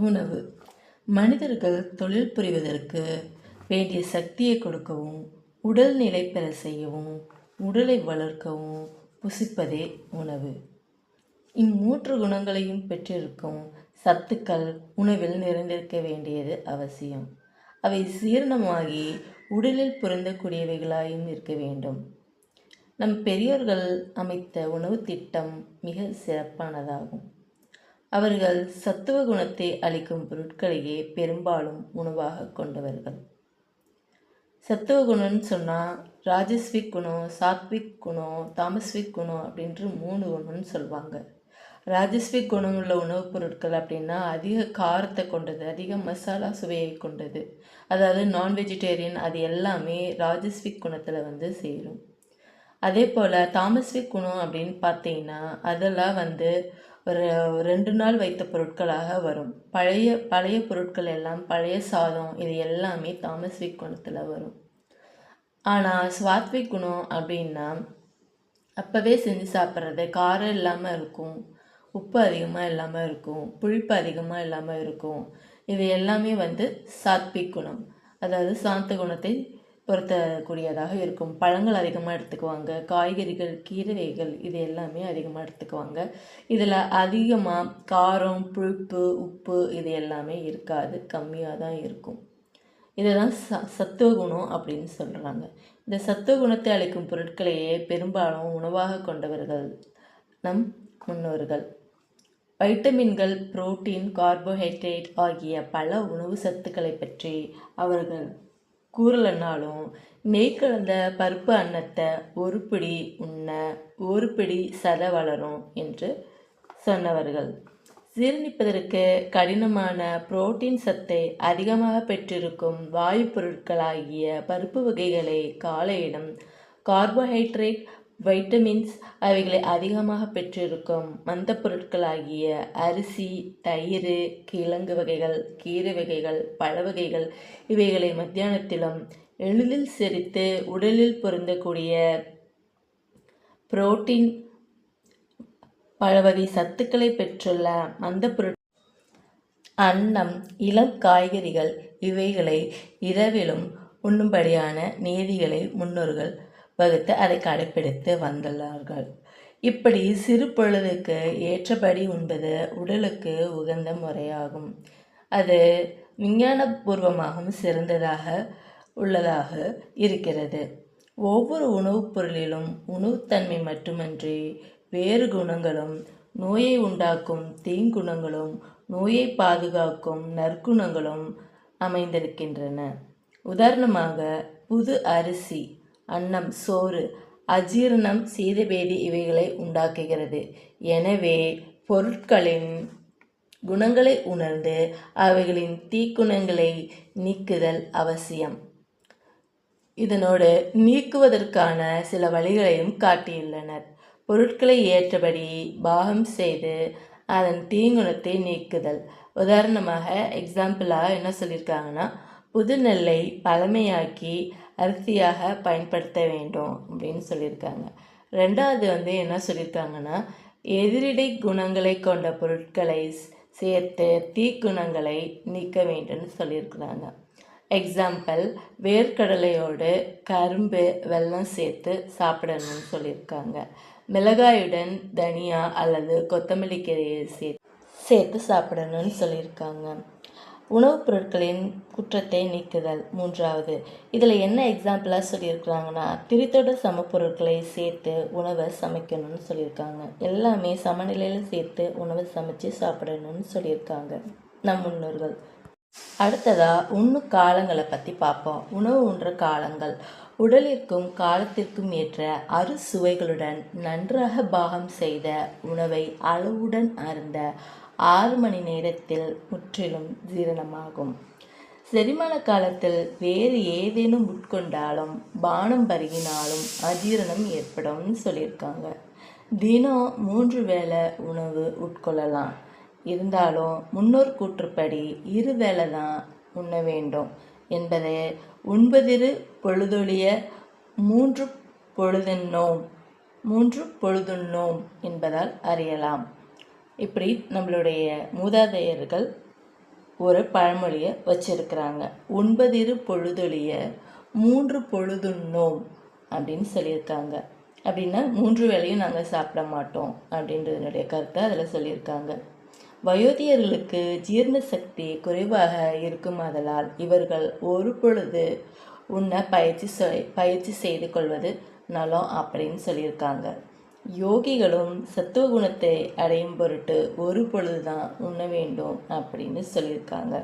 உணவு மனிதர்கள் தொழில் புரிவதற்கு வேண்டிய சக்தியை கொடுக்கவும், உடல் நிலை பெற செய்யவும், உடலை வளர்க்கவும் புசிப்பதே உணவு. இம்மூன்று குணங்களையும் பெற்றிருக்கும் சத்துக்கள் உணவில் நிறைந்திருக்க வேண்டியது அவசியம். அவை சீரணமாகி உடலில் பொருந்தக்கூடியவைகளாயும் இருக்க வேண்டும். நம் பெரியோர்கள் அமைத்த உணவு திட்டம் மிக சிறப்பானதாகும். அவர்கள் சத்துவ குணத்தை அளிக்கும் பொருட்களையே பெரும்பாலும் உணவாக கொண்டவர்கள். சத்துவ குணம்னு சொன்னால் ராஜஸ்விக் குணம், சாத்விக் குணம், தாமஸ்விக் குணம் அப்படின்ட்டு 3 குணம்னு சொல்லுவாங்க. ராஜஸ்விக் குணம் உள்ள உணவுப் பொருட்கள் அப்படின்னா அதிக காரத்தை கொண்டது, அதிக மசாலா சுவையை கொண்டது. அதாவது நான் வெஜிடேரியன், அது எல்லாமே ராஜஸ்விக் குணத்தில் சேரும். அதே போல் தாமஸ்விக் குணம் அப்படின்னு பார்த்தீங்கன்னா அதெல்லாம் ஒரு 2 நாள் வைத்த பொருட்களாக வரும். பழைய பொருட்கள் எல்லாம், பழைய சாதம், இது எல்லாமே தாமஸ்விக் குணத்தில் வரும். ஆனால் சாத்விக் குணம் அப்படின்னா அப்போவே செஞ்சு சாப்பிட்றது, காரம் இல்லாமல் இருக்கும், உப்பு அதிகமாக இல்லாமல் இருக்கும், புளிப்பு அதிகமாக இல்லாமல் இருக்கும். இது எல்லாமே சாத்விக் குணம், அதாவது சாந்த குணத்தை பொருத்தக்கூடியதாக இருக்கும். பழங்கள் அதிகமாக எடுத்துக்குவாங்க, காய்கறிகள், கீரைகள் இது எல்லாமே அதிகமாக எடுத்துக்குவாங்க. இதில் அதிகமாக காரம், புளிப்பு, உப்பு இது எல்லாமே இருக்காது, கம்மியாக தான் இருக்கும். இதை தான் சத்துவ குணம் அப்படின்னு சொல்கிறாங்க. இந்த சத்துவ குணத்தை அளிக்கும் பொருட்களையே பெரும்பாலும் உணவாக கொண்டவர்கள் நம் முன்னோர்கள். வைட்டமின்கள், புரோட்டீன், கார்போஹைட்ரேட் ஆகிய பல உணவு சத்துக்களை பற்றி அவர்கள் கூறலைன்னாலும் நெய் கலந்த பருப்பு அன்னத்தை ஒரு பிடி உண்ண ஒரு பிடி சதை வளரும் என்று சொன்னவர்கள். ஜீரணிப்பதற்கு கடினமான புரோட்டீன் சத்தை அதிகமாக பெற்றிருக்கும் வாயு பொருட்களாகிய பருப்பு வகைகளை காலையிடம், கார்போஹைட்ரேட், வைட்டமின்ஸ் அவைகளை அதிகமாக பெற்றிருக்கும் மந்த பொருட்களாகிய அரிசி, தயிர், கிழங்கு வகைகள், கீரை வகைகள், பழ வகைகள் இவைகளை மத்தியானத்திலும் எளிதில் செரித்து உடலில் பொருந்தக்கூடிய புரோட்டீன் பழவகை சத்துக்களை பெற்றுள்ள மந்த பொருட்கள் அன்னம், இளம் காய்கறிகள் இவைகளை இரவிலும் உண்ணும்படியான நீதிகளை முன்னோர்கள் வகுத்து அதை கடைப்பிடித்து வந்துள்ளார்கள். இப்படி சிறு பொழுதுக்கு ஏற்றபடி உண்பது உடலுக்கு உகந்த முறையாகும். அது விஞ்ஞானபூர்வமாகவும் சிறந்ததாக உள்ளதாக இருக்கிறது. ஒவ்வொரு உணவுப் பொருளிலும் உணவுத்தன்மை மட்டுமன்றி வேறு குணங்களும், நோயை உண்டாக்கும் தீங்குணங்களும், நோயை பாதுகாக்கும் நற்குணங்களும் அமைந்திருக்கின்றன. உதாரணமாக புது அரிசி, அன்னம், சோறு அஜீரணம், சீதபேதி இவைகளை உண்டாக்குகிறது. எனவே பொருட்களின் குணங்களை உணர்ந்து அவைகளின் தீக்குணங்களை நீக்குதல் அவசியம். இதனோடு நீக்குவதற்கான சில வழிகளையும் காட்டியுள்ளனர். பொருட்களை ஏற்றபடி பாகம் செய்து அதன் தீங்குணத்தை நீக்குதல். உதாரணமாக எக்ஸாம்பிளாக என்ன சொல்லியிருக்காங்கன்னா, புது நெல்லை பழமையாக்கி அரிசியாக பயன்படுத்த வேண்டும் அப்படின்னு சொல்லியிருக்காங்க. ரெண்டாவது என்ன சொல்லியிருக்காங்கன்னா, எதிரிடை குணங்களை கொண்ட பொருட்களை சேர்த்து தீக்குணங்களை நீக்க வேண்டும்னு சொல்லியிருக்கிறாங்க. எக்ஸாம்பிள், வேர்க்கடலையோடு கரும்பு, வெல்லம் சேர்த்து சாப்பிடணும்னு சொல்லியிருக்காங்க. மிளகாயுடன் தனியா அல்லது கொத்தமல்லி கீரையை சேர்த்து சாப்பிடணும்னு சொல்லியிருக்காங்க. உணவுப் பொருட்களின் குற்றத்தை நீக்குதல். மூன்றாவது, இதில் என்ன எக்ஸாம்பிளாக சொல்லியிருக்கிறாங்கன்னா, திரித்தோட சம பொருட்களை சேர்த்து உணவை சமைக்கணும்னு சொல்லியிருக்காங்க. எல்லாமே சமநிலையில் சேர்த்து உணவை சமைச்சு சாப்பிடணும்னு சொல்லியிருக்காங்க நம் முன்னோர்கள். அடுத்ததாக உண்ணும் காலங்களை பற்றி பார்ப்போம். உணவு உண்ற காலங்கள். உடலிற்கும் காலத்திற்கும் ஏற்ற அறுசுவைகளுடன் நன்றாக பாகம் செய்த உணவை அளவுடன் அருந்த 6 மணி நேரத்தில் முற்றிலும் ஜீரணமாகும். செரிமான காலத்தில் வேறு ஏதேனும் உட்கொண்டாலும் பானம் பருகினாலும் அஜீரணம் ஏற்படும்னு சொல்லியிருக்காங்க. தினம் 3 வேளை உணவு உட்கொள்ளலாம். இருந்தாலும் முன்னோர் கூற்றுப்படி 2 வேளை தான் உண்ண வேண்டும் என்பதை உண்பதிரு பொழுதொழிய 3 பொழுதுண்ணோம் என்பதால் அறியலாம். இப்படி நம்மளுடைய மூதாதையர்கள் ஒரு பழமொழியை வச்சிருக்கிறாங்க. உண்பதிரு பொழுதொழிய 3 பொழுதுண்ணோம் அப்படின்னு சொல்லியிருக்காங்க. அப்படின்னா 3 வேளையும் நாங்கள் சாப்பிட மாட்டோம் அப்படின்றதனுடைய கருத்தை அதில் சொல்லியிருக்காங்க. வயோதிகர்களுக்கு ஜீரண சக்தி குறைவாக இருக்குமாதலால் இவர்கள் ஒரு பொழுது உன்னை பயிற்சி செய்து கொள்வது நலம் அப்படின்னு சொல்லியிருக்காங்க. யோகிகளும் சத்துவ குணத்தை அடையும் பொருட்டு ஒரு பொழுது தான் உண்ண வேண்டும் அப்படின்னு சொல்லியிருக்காங்க.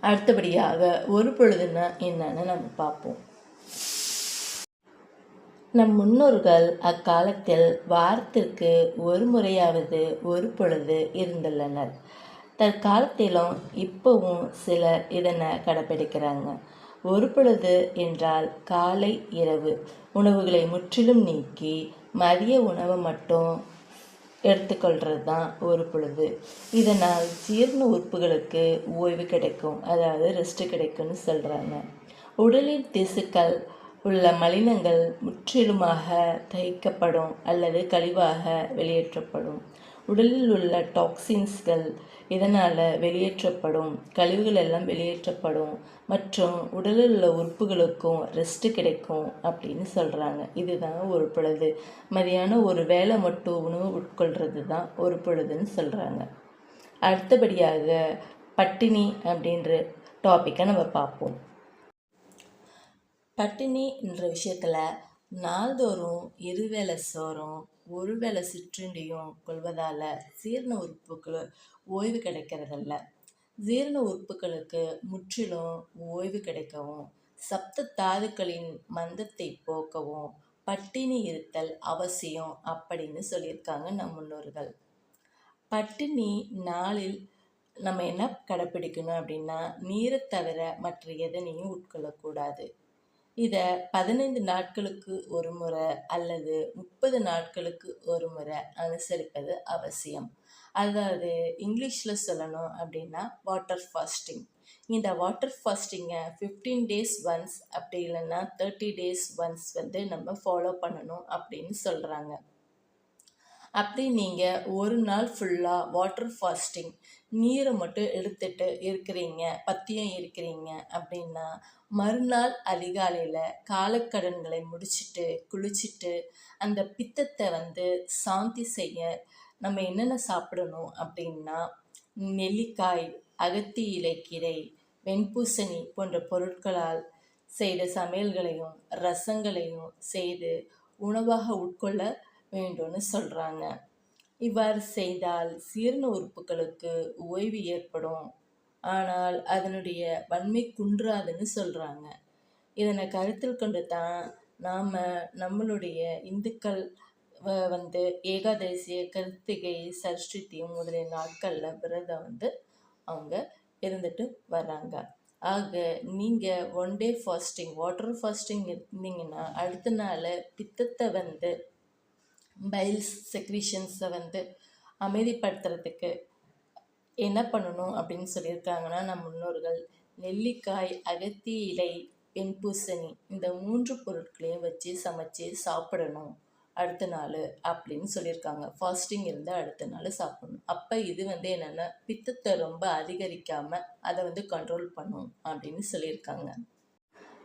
அடுத்தபடியாக ஒரு பொழுதுன்னா என்னன்னு நம்ம பார்ப்போம். நம் முன்னோர்கள் அக்காலத்தில் வாரத்திற்கு ஒரு முறையாவது ஒரு பொழுது இருந்துள்ளனர். தற்காலத்திலும் இப்போவும் சிலர் இதனை கடைப்பிடிக்கிறாங்க. ஒரு பொழுது என்றால் காலை இரவு உணவுகளை முற்றிலும் நீக்கி மதிய உணவை மட்டும் எடுத்துக்கொள்கிறது தான் ஒரு பொழுது. இதனால் ஜீரண உறுப்புகளுக்கு ஓய்வு கிடைக்கும், அதாவது ரெஸ்ட் கிடைக்கும்னு சொல்கிறாங்க. உடலின் திசுக்கள் உள்ள மலினங்கள் முற்றிலுமாக தகிக்கப்படும் அல்லது கழிவாக வெளியேற்றப்படும். உடலில் உள்ள டாக்ஸின்ஸ்கள் இதனால் வெளியேற்றப்படும், கழிவுகள் எல்லாம் வெளியேற்றப்படும் மற்றும் உடலில் உள்ள உறுப்புகளுக்கும் ரெஸ்ட்டு கிடைக்கும் அப்படின்னு சொல்கிறாங்க. இதுதான் ஒரு பொழுது. மதியானம் ஒரு வேளை மட்டும் உணவு உட்கொள்கிறது தான் ஒரு பொழுதுன்னு சொல்கிறாங்க. அடுத்தபடியாக பட்டினி அப்படின்ற டாப்பிக்கை நம்ம பார்ப்போம். பட்டினி என்ற விஷயத்தில் நாள்தோறும் இருவேளை சோறும் ஒரு வேளை சிற்றுண்டியும் கொள்வதால் ஜீரண உறுப்புக்கு ஓய்வு கிடைக்கிறதில்ல. ஜீரண உறுப்புகளுக்கு முற்றிலும் ஓய்வு கிடைக்கவும் சப்த தாதுக்களின் மந்தத்தை போக்கவும் பட்டினி இருத்தல் அவசியம் அப்படின்னு சொல்லியிருக்காங்க நம் முன்னோர்கள். பட்டினி நாளில் நம்ம என்ன கடைப்பிடிக்கணும் அப்படின்னா, நீரை தவிர மற்ற எதனையும் உட்கொள்ளக்கூடாது. இதை 15 நாட்களுக்கு ஒரு முறை அல்லது 30 நாட்களுக்கு ஒரு முறை அனுசரிப்பது அவசியம். அதாவது இங்கிலீஷில் சொல்லணும் அப்படின்னா வாட்டர் ஃபாஸ்டிங். இந்த வாட்டர் ஃபாஸ்டிங்கை 15 days ஒன்ஸ் அப்படி இல்லைன்னா 30 days ஒன்ஸ் நம்ம ஃபாலோ பண்ணணும் அப்படின்னு சொல்கிறாங்க. அப்படி நீங்கள் ஒரு நாள் ஃபுல்லாக வாட்டர் ஃபாஸ்டிங் நீரை மட்டும் எடுத்துட்டு இருக்கிறீங்க, பத்தியம் இருக்கிறீங்க அப்படின்னா மறுநாள் அதிகாலையில் காலக்கடன்களை முடிச்சுட்டு குளிச்சுட்டு அந்த பித்தத்தை சாந்தி செய்ய நம்ம என்னென்ன சாப்பிடணும் அப்படின்னா, நெல்லிக்காய், அகத்தி இலைக்கீரை, வெண்பூசணி போன்ற பொருட்களால் செய்த சமையல்களையும் ரசங்களையும் செய்து உணவாக உட்கொள்ள வேண்டும்னு சொல்கிறாங்க. இவ்வாறு செய்தால் ஜீரண உறுப்புகளுக்கு ஓய்வு ஏற்படும், ஆனால் அதனுடைய வன்மை குன்றாதுன்னு சொல்கிறாங்க. இதனை கருத்தில் கொண்டு தான் நாம் நம்மளுடைய இந்துக்கள் ஏகாதசி, கிருத்திகை, சஷ்டி முதலிய நாட்களில் விரதம் அவங்க இருந்துட்டு வர்றாங்க. ஆக நீங்கள் 1 day ஃபாஸ்டிங் வாட்டர் ஃபாஸ்டிங் இருந்தீங்கன்னா அடுத்த நாள் பித்தத்தை பைல்ஸ் செக்ரீஷன்ஸை அமைதிப்படுத்துறதுக்கு என்ன பண்ணணும் அப்படின்னு சொல்லியிருக்காங்கன்னா, நம் முன்னோர்கள் நெல்லிக்காய், அகத்தி இலை, வெண்பூசணி இந்த 3 பொருட்களையும் வச்சு சமைச்சு சாப்பிடணும் அடுத்த நாள் அப்படின்னு சொல்லியிருக்காங்க. ஃபாஸ்டிங் இருந்தால் அடுத்த நாள் சாப்பிடணும். அப்போ இது என்னென்னா பித்தத்தை ரொம்ப அதிகரிக்காமல் அதை கண்ட்ரோல் பண்ணும் அப்படின்னு சொல்லியிருக்காங்க.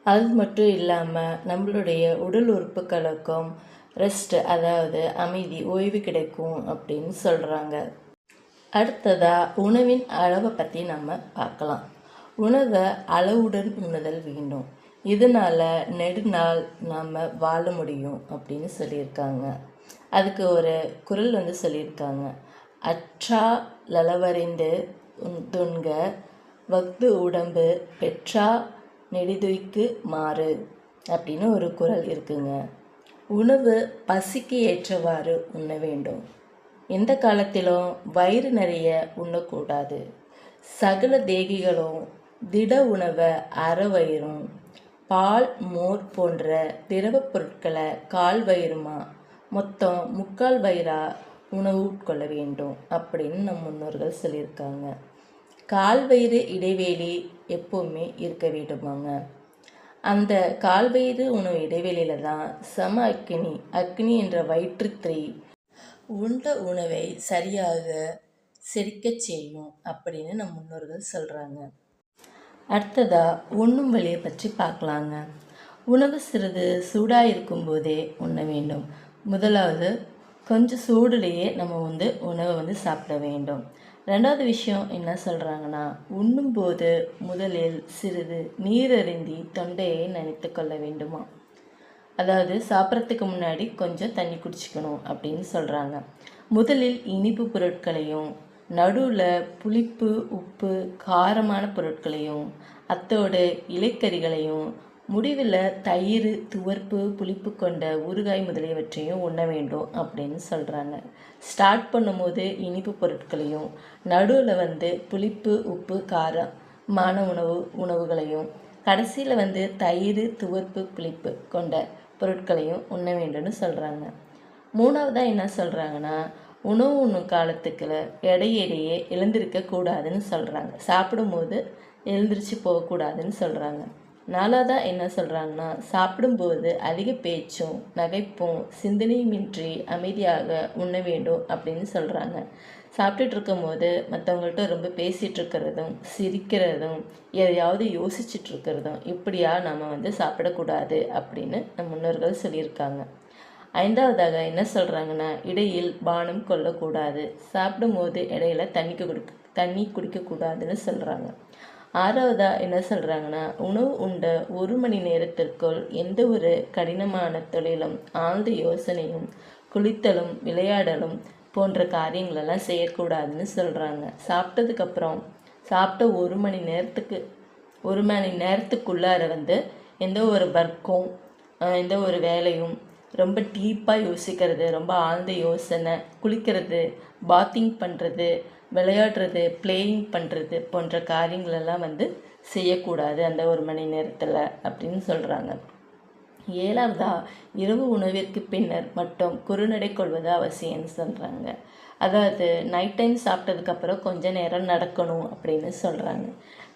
அது மட்டும் இல்லாமல் நம்மளுடைய உடல் உறுப்புகளுக்கும் ரெஸ்ட், அதாவது அமைதி, ஓய்வு கிடைக்கும் அப்படின்னு சொல்கிறாங்க. அடுத்ததாக உணவின் அளவை பற்றி நம்ம பார்க்கலாம். உணவை அளவுடன் உண்ணுதல் வேண்டும். இதனால் நெடுநாள் நாம் வாழ முடியும் அப்படின்னு சொல்லியிருக்காங்க. அதுக்கு ஒரு குறள் சொல்லியிருக்காங்க. அற்றா லளவறிந்து துண்க வஃது உடம்பு பெற்றா நெடிதுய்க்கு மாறு அப்படின்னு ஒரு குறள் இருக்குங்க. உணவு பசிக்கு ஏற்றவாறு உண்ண வேண்டும். எந்த காலத்திலும் வயிறு நிறைய உண்ணக்கூடாது. சகல தேகிகளும் திட உணவை அறவயிறும் பால், மோர் போன்ற திரவப் பொருட்களை கால் வயிறுமா மொத்தம் 3/4 வயிறா உணவு உட்கொள்ள வேண்டும் அப்படின்னு நம் முன்னோர்கள் சொல்லியிருக்காங்க. கால்வயிறு இடைவெளி எப்போவுமே இருக்க வேண்டுமாங்க. அந்த கால்வயிறு உணவு இடைவெளியில் தான் சம அக்னி என்ற வயிற்றுத்திரை உண்ட உணவை சரியாக செரிக்கச் செய்யும் அப்படின்னு நம் முன்னோர்கள் சொல்கிறாங்க. அடுத்ததாக உண்ணும் வழியை பற்றி பார்க்கலாங்க. உணவு சிறிது சூடாக இருக்கும்போதே உண்ண வேண்டும். முதலாவது கொஞ்சம் சூடுலேயே நம்ம உணவை சாப்பிட வேண்டும். ரெண்டாவது விஷயம் என்ன சொல்கிறாங்கன்னா, உண்ணும்போது முதலில் சிறிது நீர் அருந்தி தொண்டையை நனைத்து கொள்ள வேண்டுமா. அதாவது சாப்பிட்றதுக்கு முன்னாடி கொஞ்சம் தண்ணி குடிச்சிக்கணும் அப்படின்னு சொல்கிறாங்க. முதலில் இனிப்பு பொருட்களையும், நடுவில் புளிப்பு, உப்பு, காரமான பொருட்களையும், அத்தோடு இலைக்கறிகளையும், முடிவில் தயிர், துவர்ப்பு, புளிப்பு கொண்ட ஊறுகாய் முதலியவற்றையும் உண்ண வேண்டும் அப்படின்னு சொல்கிறாங்க. ஸ்டார்ட் பண்ணும்போது இனிப்பு பொருட்களையும், நடுவில் புளிப்பு, உப்பு, காரமான உணவுகளையும், கடைசியில் தயிர், துவர்ப்பு, புளிப்பு கொண்ட பொருட்களையும் உண்ண வேண்டும்னு சொல்கிறாங்க. மூணாவதாக என்ன சொல்கிறாங்கன்னா, உணவு உண்ணும் காலத்துக்குள்ள இடையிடையே எழுந்திருக்கக்கூடாதுன்னு சொல்கிறாங்க. சாப்பிடும்போது எழுந்திரிச்சு போகக்கூடாதுன்னு சொல்கிறாங்க. நாலாவதாக என்ன சொல்கிறாங்கன்னா, சாப்பிடும்போது அதிக பேச்சும் நகைப்பும் சிந்தனையுமின்றி அமைதியாக உண்ண வேண்டும் அப்படின்னு சொல்கிறாங்க. சாப்பிட்டுட்டு இருக்கும்போது மற்றவங்கள்ட்ட ரொம்ப பேசிகிட்டு இருக்கிறதும், சிரிக்கிறதும், எதையாவது யோசிச்சுட்டு இருக்கிறதும் இப்படியா நம்ம சாப்பிடக்கூடாது அப்படின்னு நம் முன்னோர்கள் சொல்லியிருக்காங்க. ஐந்தாவதாக என்ன சொல்கிறாங்கன்னா, இடையில் பானம் கொள்ளக்கூடாது. சாப்பிடும்போது இடையில தண்ணி குடிக்கக்கூடாதுன்னு சொல்கிறாங்க. ஆறாவதாக என்ன சொல்கிறாங்கன்னா, உணவு உண்ட 1 மணி நேரத்திற்குள் எந்த ஒரு கடினமான தொழிலும், ஆழ்ந்த யோசனையும், குளித்தலும், விளையாடலும் போன்ற காரியங்களெல்லாம் செய்யக்கூடாதுன்னு சொல்கிறாங்க. சாப்பிட்ட 1 மணி நேரத்துக்குள்ளார எந்த ஒரு ஒர்க்கும், எந்த ஒரு வேலையும் ரொம்ப டீப்பாக யோசிக்கிறது, ரொம்ப ஆழ்ந்த யோசனை, குளிக்கிறது, பாத்திங் பண்ணுறது, விளையாடுறது, பிளேயிங் பண்ணுறது போன்ற காரியங்களெல்லாம் செய்யக்கூடாது அந்த 1 மணி நேரத்தில் அப்படின்னு சொல்கிறாங்க. ஏழாவதாக இரவு உணவிற்கு பின்னர் மட்டும் குறுநடை கொள்வது அவசியம்னு சொல்கிறாங்க. அதாவது நைட் டைம் சாப்பிட்டதுக்கப்புறம் கொஞ்ச நேரம் நடக்கணும் அப்படின்னு சொல்கிறாங்க.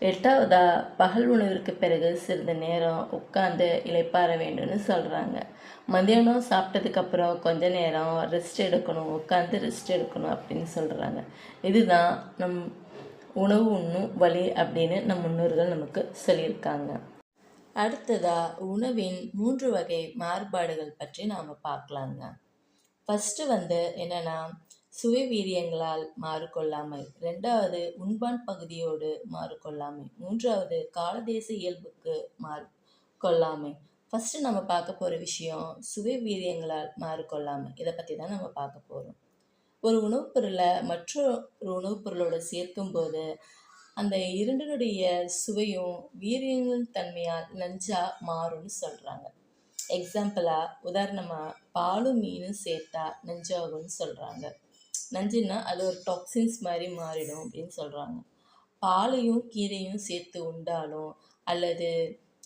எட்டாவதாக பகல் உணவிற்கு பிறகு சிறிது நேரம் உட்காந்து இளைப்பாற வேண்டும்னு சொல்கிறாங்க. மதியானம் சாப்பிட்டதுக்கப்புறம் கொஞ்ச நேரம் உட்காந்து ரெஸ்ட் எடுக்கணும் அப்படின்னு சொல்கிறாங்க. இதுதான் உணவு உண்ணும் வழி அப்படின்னு நம் முன்னோர்கள் நமக்கு சொல்லியிருக்காங்க. அடுத்ததாக உணவின் 3 வகை மாறுபாடுகள் பற்றி நாம் பார்க்கலாங்க. ஃபஸ்ட்டு என்னென்னா, சுவை வீரியங்களால் மாறுகொள்ளாமை. 2வது உண்பான் பகுதியோடு மாறுகொள்ளாமை. 3வது காலதேச இயல்புக்கு மாறுகொள்ளாமை. ஃபஸ்ட்டு நம்ம பார்க்க போகிற விஷயம் சுவை வீரியங்களால் மாறுகொள்ளாமை. இதை பற்றி தான் நம்ம பார்க்க போகிறோம். ஒரு உணவுப் பொருளை மற்றொரு உணவுப் பொருளோடு சேர்க்கும்போது அந்த இரண்டினுடைய சுவையும் வீரியங்களின் தன்மையால் நஞ்சாக மாறும்னு சொல்கிறாங்க. உதாரணமாக பாலும் மீனும் சேர்த்தா நஞ்சாகும்னு சொல்கிறாங்க. நஞ்சுன்னா அது ஒரு டாக்ஸின்ஸ் மாதிரி மாறிடும் அப்படின்னு சொல்கிறாங்க. பாலையும் கீரையும் சேர்த்து உண்டாலும் அல்லது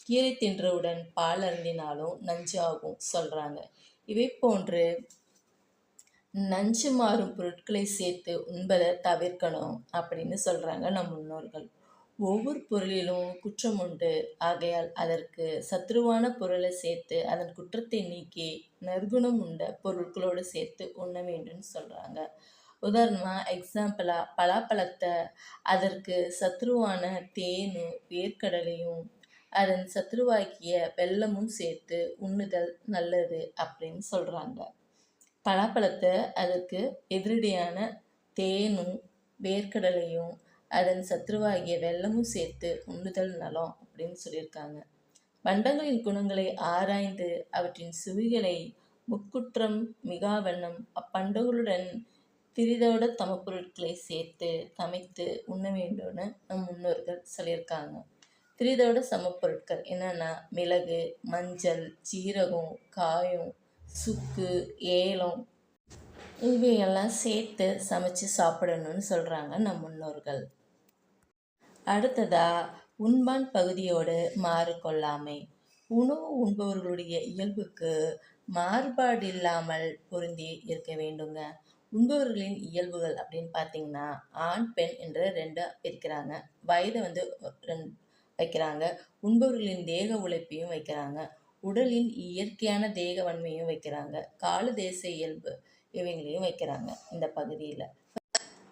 கீரை தின்றவுடன் பால் அருந்தினாலும் நஞ்சாகும் சொல்கிறாங்க. இவை போன்று நஞ்சு மாறும் பொருட்களை சேர்த்து உண்பதை தவிர்க்கணும் அப்படின்னு சொல்கிறாங்க நம் முன்னோர்கள். ஒவ்வொரு பொருளிலும் குற்றம் உண்டு, ஆகையால் அதற்கு சத்ருவான பொருளை சேர்த்து அதன் குற்றத்தை நீக்கி நற்குணம் உண்ட பொருட்களோடு சேர்த்து உண்ண வேண்டும்னு சொல்கிறாங்க. உதாரணமாக பலாப்பழத்தை அதற்கு சத்ருவான தேனும் வேர்க்கடலையும் அதன் சத்ருவாக்கிய வெல்லமும் சேர்த்து உண்ணுதல் நல்லது அப்படின்னு சொல்கிறாங்க. பலாப்பழத்தை அதற்கு எதிரடியான தேனும் வேர்க்கடலையும் அதன் சத்ருவாகிய வெல்லமும் சேர்த்து உண்ணுதல் நலம் அப்படின்னு சொல்லியிருக்காங்க. பண்டங்களின் குணங்களை ஆராய்ந்து அவற்றின் சுவைகளை முக்குற்றம் மிகாவண்ணம் அப்பண்டங்களுடன் திரிதோட பொருட்களை சேர்த்து சமைத்து உண்ண வேண்டும்னு நம் முன்னோர்கள் சொல்லியிருக்காங்க. திரிதோட சமப்பொருட்கள் என்னென்னா மிளகு, மஞ்சள், சீரகம், காயம், சுக்கு, ஏலம் இவையெல்லாம் சேர்த்து சமைச்சு சாப்பிடணும்னு சொல்கிறாங்க நம் முன்னோர்கள். அடுத்ததாக உண்பான் பகுதியோடு மாறுகொள்ளாமை. உணவு உண்பவர்களுடைய இயல்புக்கு மாறுபாடு இல்லாமல் பொருந்தி இருக்க வேண்டுங்க. உண்பவர்களின் இயல்புகள் அப்படின்னு பார்த்தீங்கன்னா ஆண் பெண் என்ற 2 பிரிக்கிறாங்க. வயதை வைக்கிறாங்க. உண்பவர்களின் தேக உழைப்பையும் வைக்கிறாங்க. உடலின் இயற்கையான தேக வன்மையும் வைக்கிறாங்க. கால தேச இயல்பு இவங்களையும் வைக்கிறாங்க இந்த பகுதியில்.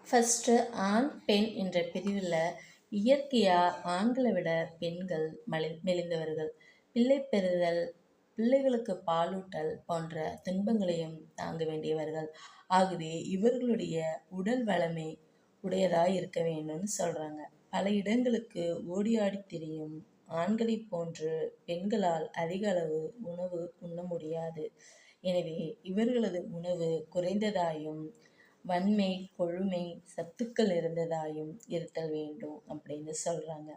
ஃபஸ்ட்டு ஆண் பெண் என்ற பிரிவில் இயற்கையாக ஆண்களை விட பெண்கள் மெலிந்தவர்கள். பிள்ளை பெறுதல், பிள்ளைகளுக்கு பாலூட்டல் போன்ற துன்பங்களையும் தாங்க வேண்டியவர்கள். ஆகவே இவர்களுடைய உடல் வளமை உடையதாக இருக்க வேண்டும்னு சொல்கிறாங்க. பல இடங்களுக்கு ஓடி ஆடி திரியும் ஆண்களைப் போன்று பெண்களால் அதிக அளவு உணவு உண்ண முடியாது. எனவே இவர்களது உணவு குறைந்ததாயும் வன்மை, கொழுமை, சத்துக்கள் இருந்ததாயும் இருத்தல் வேண்டும் அப்படின்னு சொல்கிறாங்க.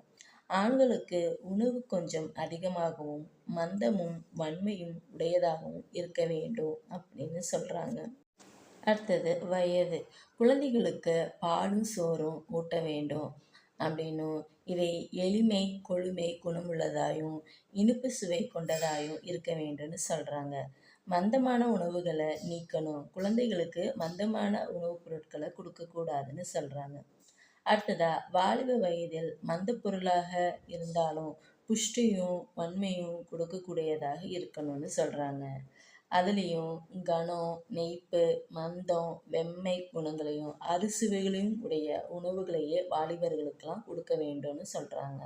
ஆண்களுக்கு உணவு கொஞ்சம் அதிகமாகவும் மந்தமும் வன்மையும் உடையதாகவும் இருக்க வேண்டும் அப்படின்னு சொல்கிறாங்க. அடுத்தது வயது. குழந்தைகளுக்கு பாலும் சோறும் ஊட்ட வேண்டும் அப்படின்னும், இதை எளிமை, கொழுமை குணமுள்ளதாயும் இனிப்பு சுவை கொண்டதாயும் இருக்க வேண்டும்னு சொல்கிறாங்க. மந்தமான உணவுகளை நீக்கணும். குழந்தைகளுக்கு மந்தமான உணவுப் பொருட்களை கொடுக்கக்கூடாதுன்னு சொல்கிறாங்க. அடுத்ததா வாலிப வயதில் மந்த பொருளாக இருந்தாலும் புஷ்டியும் வன்மையும் கொடுக்கக்கூடியதாக இருக்கணும்னு சொல்கிறாங்க. அதுலேயும் கனம், நெய்ப்பு, மந்தம், வெம்மை குணங்களையும் அறுசுவைகளையும் உடைய உணவுகளையே வாலிபர்களுக்கெல்லாம் கொடுக்க வேண்டும்னு சொல்கிறாங்க.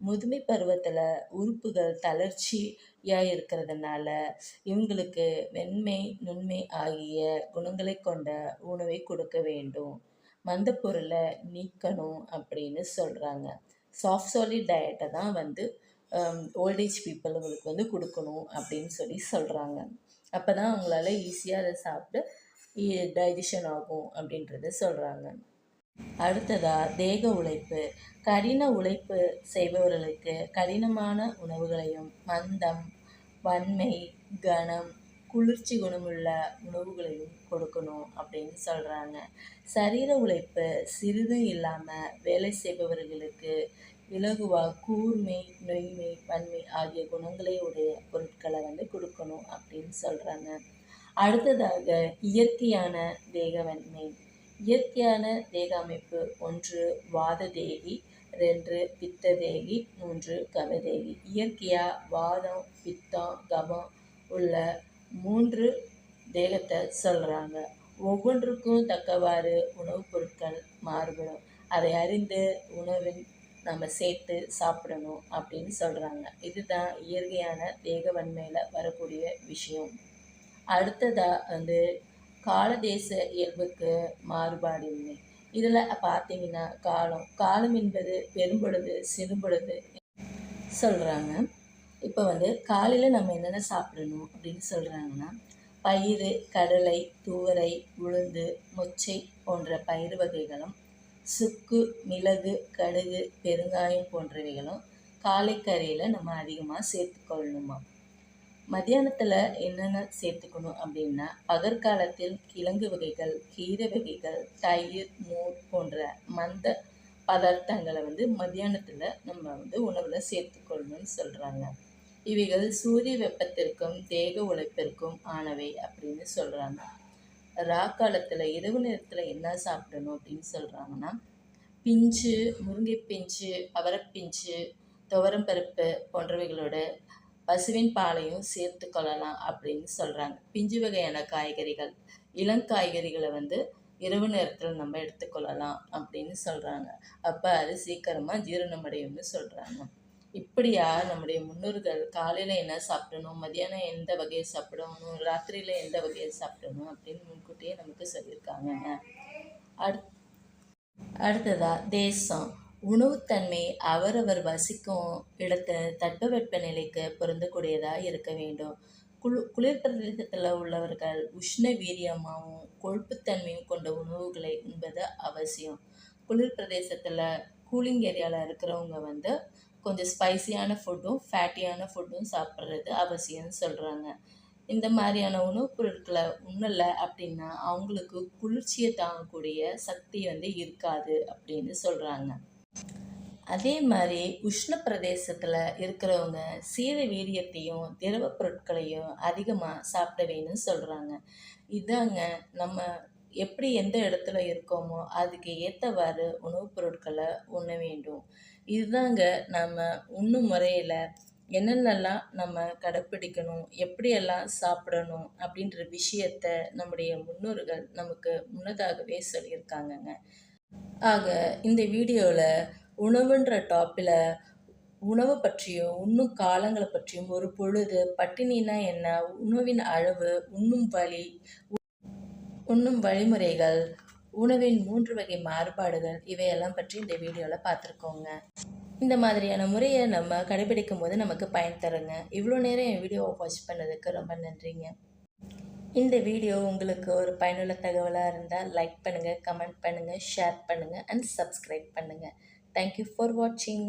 முதுமை பருவத்தில் உறுப்புகள் தளர்ச்சியாக இருக்கிறதுனால இவங்களுக்கு வெண்மை, நுண்மை ஆகிய குணங்களை கொண்ட உணவை கொடுக்க வேண்டும். மந்த பொருளை நீக்கணும் அப்படின்னு சொல்கிறாங்க. சாஃப்ட் சாலிட் டயட்டை தான் ஓல்டேஜ் பீப்புளுங்களுக்கு கொடுக்கணும் அப்படின்னு சொல்கிறாங்க. அப்போ தான் அவங்களால ஈஸியாக அதை சாப்பிட்டு டைஜஷன் ஆகும் அப்படின்றத சொல்கிறாங்க. அடுத்ததா தேக உழைப்பு. கடின உழைப்பு செய்பவர்களுக்கு கடினமான உணவுகளையும் மந்தம், வன்மை, கனம், குளிர்ச்சி குணமுள்ள உணவுகளையும் கொடுக்கணும் அப்படின்னு சொல்கிறாங்க. சரீர உழைப்பு சிறிதும் இல்லாமல் வேலை செய்பவர்களுக்கு இலகுவாக கூர்மை, நொய்மை, வன்மை ஆகிய குணங்களை உடைய பொருட்களை கொடுக்கணும் அப்படின்னு சொல்கிறாங்க. அடுத்ததாக இயற்கையான தேகவன்மை. இயற்கையான தேக அமைப்பு: 1 வாத தேகி, 2 பித்த தேகி, 3 கபதேகி. இயற்கையாக வாதம், பித்தம், கபம் உள்ள 3 தேகத்தை சொல்கிறாங்க. ஒவ்வொன்றுக்கும் தக்கவாறு உணவுப் பொருட்கள் மாறுபடும். அதை அறிந்து உணவில் நம்ம சேர்த்து சாப்பிடணும் அப்படின்னு சொல்கிறாங்க. இதுதான் இயற்கையான தேகவன்மையில் வரக்கூடிய விஷயம். அடுத்ததாக காலதேச இயல்புக்கு மாறுபாடின்மை. இதில் பார்த்தீங்கன்னா காலம் என்பது பெரும்பொழுது சிறுபொழுது சொல்கிறாங்க. இப்போ காலையில் நம்ம என்னென்ன சாப்பிடணும் அப்படின்னு சொல்கிறாங்கன்னா, பயிறு, கடலை, துவரை, உளுந்து, மொச்சை போன்ற பயிறு வகைகளும், சுக்கு, மிளகு, கடுகு, பெருங்காயம் போன்றவைகளும் காலை கறியில் நம்ம அதிகமாக சேர்த்துக்கொள்ளணுமா. மத்தியானத்தில் என்னென்ன சேர்த்துக்கணும் அப்படின்னா, பகற்காலத்தில் கிழங்கு வகைகள், கீரை வகைகள், தயிர், மோர் போன்ற மந்த பதார்த்தங்களை மத்தியானத்தில் நம்ம உணவில் சேர்த்துக்கொள்ளணும்னு சொல்கிறாங்க. இவைகள் சூரிய வெப்பத்திற்கும் தேக உழைப்பிற்கும் ஆனவை அப்படின்னு சொல்கிறாங்க. காலத்தில் இரவு நேரத்தில் என்ன சாப்பிடணும் அப்படின்னு சொல்கிறாங்கன்னா, பிஞ்சு, முருங்கை பிஞ்சு, அவரைப்பிஞ்சு, துவரம்பருப்பு போன்றவைகளோட பசுவின் பாலையும் சேர்த்து கொள்ளலாம் அப்படின்னு சொல்கிறாங்க. பிஞ்சு வகையான காய்கறிகள், இளங்காய்கறிகளை இரவு நேரத்தில் நம்ம எடுத்துக்கொள்ளலாம் அப்படின்னு சொல்கிறாங்க. அப்போ அது சீக்கிரமாக ஜீரணமடையும்னு சொல்கிறாங்க. இப்படியா நம்முடைய முன்னோர்கள் காலையில் என்ன சாப்பிடணும், மதியானம் எந்த வகையை சாப்பிடணும், ராத்திரியில் எந்த வகையை சாப்பிடணும் அப்படின்னு முன்கூட்டியே நமக்கு சொல்லியிருக்காங்கங்க. அடுத்ததாக தேசம். உணவுத்தன்மை அவரவர் வசிக்கும் இடத்து தட்பவெப்ப நிலைக்கு பொருந்தக்கூடியதாக இருக்க வேண்டும். குளிர் பிரதேசத்தில் உள்ளவர்கள் உஷ்ண வீரியமாகவும் கொழுப்புத்தன்மையும் கொண்ட உணவுகளை உண்பது அவசியம். குளிர் பிரதேசத்தில் கூலிங் ஏரியாவில் இருக்கிறவங்க கொஞ்சம் ஸ்பைசியான ஃபுட்டும் ஃபேட்டியான ஃபுட்டும் சாப்பிட்றது அவசியம்னு சொல்கிறாங்க. இந்த மாதிரியான உணவுப் பொருட்களை உண்ணலை அப்படின்னா அவங்களுக்கு குளிர்ச்சியை தாங்கக்கூடிய சக்தி இருக்காது அப்படின்னு சொல்கிறாங்க. அதே மாதிரி உஷ்ண பிரதேசத்தில் இருக்கிறவங்க சீத வீரியத்தையும் திரவ பொருட்களையும் அதிகமாக சாப்பிட வேணும்னு சொல்கிறாங்க. இதாங்க நம்ம எப்படி எந்த இடத்துல இருக்கோமோ அதுக்கு ஏற்றவாறு உணவுப் பொருட்களை உண்ண வேண்டும். இதுதாங்க நம்ம உண்ணும் முறையில் என்னென்னலாம் நம்ம கடைப்பிடிக்கணும், எப்படியெல்லாம் சாப்பிடணும் அப்படின்ற விஷயத்த நம்முடைய முன்னோர்கள் நமக்கு முன்னதாகவே சொல்லியிருக்காங்கங்க. ஆக இந்த வீடியோவில் உணவுன்ற டாப்பில் உணவு பற்றியும் உண்ணும் காலங்களை பற்றியும் ஒரு பொழுது பட்டினினா என்ன, உணவின் அளவு, உண்ணும் வழி, உண்ணும் வழிமுறைகள், உணவின் 3 வகை மாறுபாடுகள் இவையெல்லாம் பற்றி இந்த வீடியோவில் பார்த்துருக்கோங்க. இந்த மாதிரியான முறையை நம்ம கடைபிடிக்கும் போது நமக்கு பயன் தருங்க. இவ்வளோ நேரம் என் வீடியோவை வாட்ச் பண்ணதுக்கு ரொம்ப நன்றிங்க. இந்த வீடியோ உங்களுக்கு ஒரு பயனுள்ள தகவலாக இருந்தால் லைக் பண்ணுங்கள், கமெண்ட் பண்ணுங்கள், ஷேர் பண்ணுங்கள் அண்ட் சப்ஸ்கிரைப் பண்ணுங்கள். தேங்க்யூ ஃபார் வாட்சிங்.